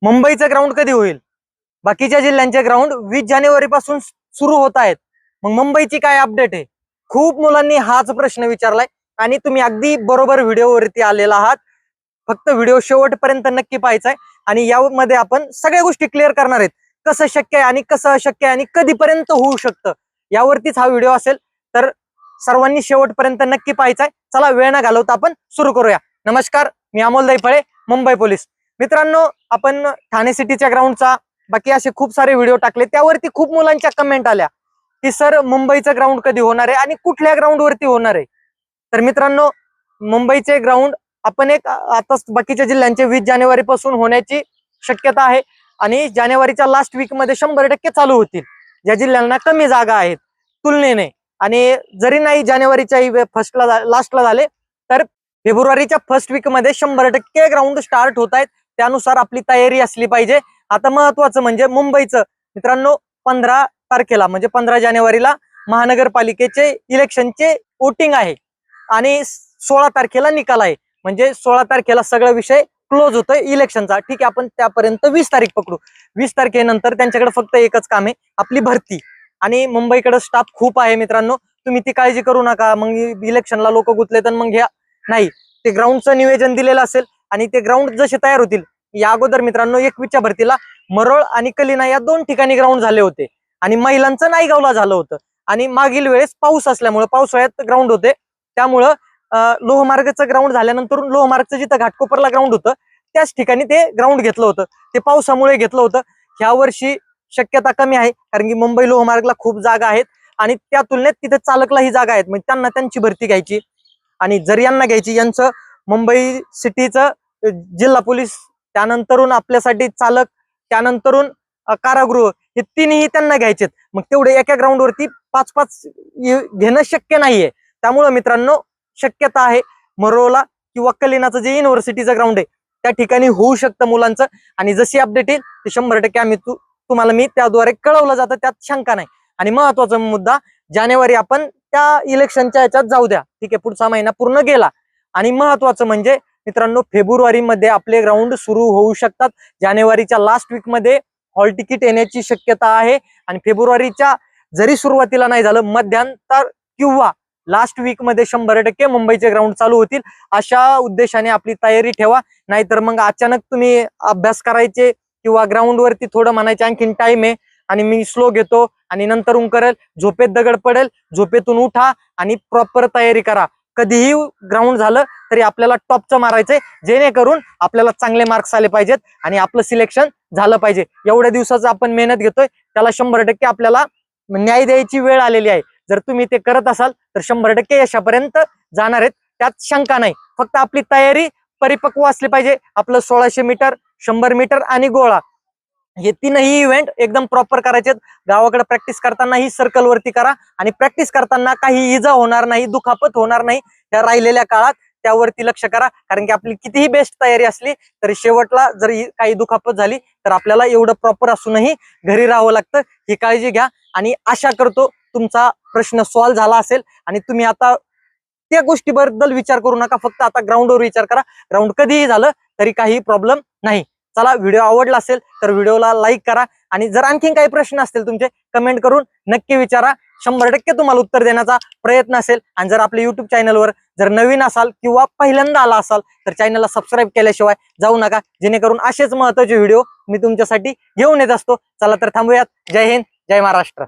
मुंबईचं ग्राउंड कधी होईल? बाकीच्या जिल्ह्यांचे ग्राउंड 20 जानेवारी पासून सुरू होत आहेत. मग मुंबईची काय अपडेट आहे? खूप मुलांनी हाच प्रश्न विचारलाय आणि तुम्ही अगदी बरोबर व्हिडिओवरती आलेला आहात. फक्त व्हिडिओ शेवटपर्यंत नक्की पाहायचा आहे आणि यामध्ये आपण सगळ्या गोष्टी क्लिअर करणार आहेत. कसं शक्य आहे आणि कसं अशक्य आहे आणि कधीपर्यंत होऊ शकतं यावरतीच हा व्हिडिओ असेल. तर सर्वांनी शेवटपर्यंत नक्की पाहायचा आहे. चला वेळ न घालवता आपण सुरू करूया. नमस्कार, मी अमोल दैफळे, मुंबई पोलीस. मित्रांनो, आपण ठाणे सिटीच्या ग्राउंडचा बाकी असे खूप सारे व्हिडिओ टाकले, त्यावरती खूप मुलांच्या कमेंट आल्या की सर मुंबईचं ग्राउंड कधी होणार आहे आणि कुठल्या ग्राउंड वरती होणार आहे. तर मित्रांनो, मुंबईचे ग्राउंड आपण आता बाकीच्या जिल्ह्यांचे 20 जानेवारी पासून होण्याची शक्यता आहे आणि जानेवारीच्या लास्ट वीक मध्ये 100% चालू होतील. ज्या जिल्ह्यांना कमी जागा आहेत तुलनेने, आणि जरी नाही जानेवारीच्या फर्स्टला लास्टला झाले तर फेब्रुवारीच्या फर्स्ट वीक मध्ये 100% ग्राउंड स्टार्ट होत आहेत. त्यानुसार आपली तयारी असली पाहिजे. आता महत्वाचं म्हणजे मुंबईचं मित्रांनो, 15 तारखेला म्हणजे 15 जानेवारीला महानगरपालिकेचे इलेक्शनचे वोटिंग आहे आणि 16 तारखेला निकाल आहे. म्हणजे 16 तारखेला सगळा विषय क्लोज होतोय इलेक्शनचा. ठीक आहे, आपण त्यापर्यंत 20 तारीख पकडू. 20 तारखेनंतर त्यांच्याकडे फक्त एकच काम आहे, आपली भरती. आणि मुंबईकडे स्टाफ खूप आहे मित्रांनो, तुम्ही ती काळजी करू नका. मग इलेक्शनला लोक गुंतले तर मग घ्या नाही, ते ग्राउंडचं नियोजन दिलेलं असेल आणि ते ग्राउंड जसे तयार होतील. या अगोदर मित्रांनो 21च्या भरतीला मरोळ आणि कलिना या 2 ठिकाणी ग्राउंड झाले होते आणि महिलांचं नायगावला झालं होतं. आणि मागील वेळेस पाऊस असल्यामुळे पावसाळ्यात ग्राउंड होते, त्यामुळं लोहमार्गचं ग्राउंड झाल्यानंतर लोहमार्गचं जिथं घाटकोपरला ग्राउंड होतं त्याच ठिकाणी ते ग्राउंड घेतलं होतं. ते पावसामुळे घेतलं होतं. ह्या वर्षी शक्यता कमी आहे, कारण की मुंबई लोहमार्गला खूप जागा आहेत आणि त्या तुलनेत तिथे चालकलाही जागा आहेत. म्हणजे त्यांना त्यांची भरती घ्यायची आणि जर यांना घ्यायची, यांचं मुंबई सिटीचं जिल्हा पोलीस, त्यानंतरून आपल्यासाठी चालक, त्यानंतरून कारागृह, हे तिन्ही त्यांना घ्यायचेत. मग तेवढे एका ग्राउंड वरती 5-5 घेणं शक्य नाहीये. त्यामुळे मित्रांनो, शक्यता आहे मरोला किंवा कलिनाचं जे युनिव्हर्सिटीचं ग्राउंड आहे त्या ठिकाणी होऊ शकतं मुलांचं. आणि जशी अपडेट येईल ते 100% आम्ही तुम्हाला मी त्याद्वारे कळवलं जातं, त्यात शंका नाही. आणि महत्वाचा मुद्दा, जानेवारी आपण त्या इलेक्शनच्या ह्याच्यात जाऊ द्या, ठीक आहे, पुढचा महिना पूर्ण गेला. आणि महत्वाचं म्हणजे मित्रांनो, फेब्रुवारी मध्ये आपले ग्राउंड सुरू होऊ शकतात. जानेवारीच्या लास्ट वीक मध्ये हॉल तिकीट येण्याची शक्यता आहे आणि फेब्रुवारीच्या जरी सुरुवातीला नाही झालं, मध्यांतर किंवा लास्ट वीक मध्ये 100% मुंबईचे ग्राउंड चालू होतील. अशा उद्देशाने आपली तयारी ठेवा. नाहीतर मग अचानक तुम्ही अभ्यास करायचे किंवा ग्राउंड वरती थोडं म्हणायचे आणखीन टाइम आहे आणि मी स्लो घेतो आणि नंतर करेल, झोपेत दगड पडेल. झोपेतून उठा आणि प्रॉपर तयारी करा. कधीही ग्राउंड झालं तरी आपल्याला टॉपचं मारायचंय, जेणेकरून आपल्याला चांगले मार्क्स आले पाहिजेत आणि आपलं सिलेक्शन झालं पाहिजे. एवढ्या दिवसाचं आपण मेहनत घेतोय, त्याला 100% आपल्याला न्याय द्यायची वेळ आलेली आहे. जर तुम्ही ते करत असाल तर 100% यशापर्यंत जाणार आहेत, त्यात शंका नाही. फक्त आपली तयारी परिपक्व असली पाहिजे. आपलं 1600 मीटर, 100 मीटर आणि गोळा, हे तीनही इव्हेंट एकदम प्रॉपर करायचे. गावाकडे प्रॅक्टिस करताना ही सर्कल वरती करा आणि प्रॅक्टिस करताना काही इजा होणार नाही, दुखापत होणार नाही त्या राहिलेल्या काळात, त्यावरती लक्ष करा. कारण की आपली कितीही बेस्ट तयारी असली तरी शेवटला जर काही दुखापत झाली तर आपल्याला एवढं प्रॉपर असूनही घरी राहावं लागतं. ही काळजी घ्या आणि आशा करतो तुमचा प्रश्न सॉल्व्ह झाला असेल आणि तुम्ही आता त्या गोष्टीबद्दल विचार करू नका. फक्त आता ग्राउंडवर विचार करा. ग्राउंड कधीही झालं तरी काही प्रॉब्लेम नाही. चला, व्हिडिओ आवडला असेल तर व्हिडिओला लाईक करा आणि जर आणखीन काही प्रश्न असतील तुमचे, कमेंट करून नक्की विचारा. 100% तुम्हाला उत्तर देण्याचा प्रयत्न असेल. आणि जर आपल्या युट्यूब चॅनलवर जर नवीन असाल किंवा पहिल्यांदा आला असाल तर चॅनलला सबस्क्राईब केल्याशिवाय जाऊ नका, जेणेकरून असेच महत्त्वाचे व्हिडिओ मी तुमच्यासाठी घेऊन येत असतो. चला तर थांबूयात. जय हिंद, जय महाराष्ट्र.